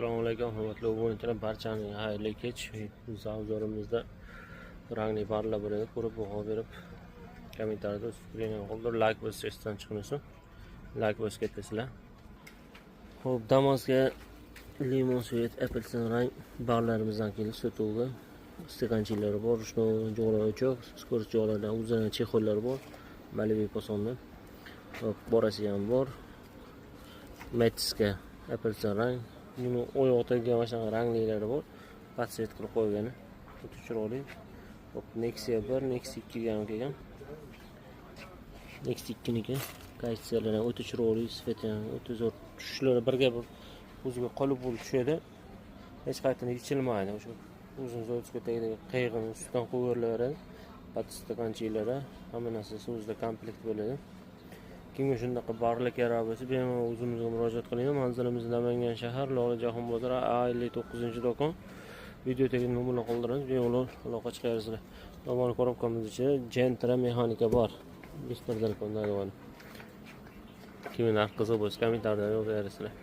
Assalomu alaykum, hurmatli o'yinchilar, barchaning xayrli kech. Zavjorimizda rangli barlar bo'ladi. Ko'rib baho berib, kommentariyada o'z fikringizni qoldirib, like bosishni esdan chiqmasin. Like bosib ketasizlar. Xo'p, Damas'ga limon svet, apelsin rang barlarimizdan keldi sotuvga. Stekanchilari bor, shuni jo'g'lar o'choq, skors jo'g'lardan o'zining chexollari bor. Malibu posonda. Hop, borasi ham bor. Metisga apelsin rang. Buni oyoqdagi mana ranglilari bor. Patset qilib qo'ygan. O'ta chiroyli. Hop, Nexia 1, Nexia 2 ga ham kelgan. Nexia 2 niki kaysiyalar ham o'ta chiroyli, sifati ham o'ta zo'r. Tushishlari birga bir o'ziga qolib bo'lib tushadi. Hech qayerdan yechilmaydi. O'sha uzun zo'rskadagi qayg'ini ustidan qo'yiladi. Patstakanchilari hamma narsasi o'zida komplekt bo'ladi. Kimga shunaqa barlar kerak bo'lsa, bemalol o'zimizga murojaat qiling. Manzilimiz Namangan shahar, Lolajahon bozori, A59-do'kon. Video tagida nomerni qoldiramiz, bemalol aloqa chiqaringlar. Nomani ko'rib qolamiz ichida Gentra mexanika bor. Biz bir dalkonda bo'ladi. Kimga qiziq bo'lsa, kommentariyada yozaveringlar.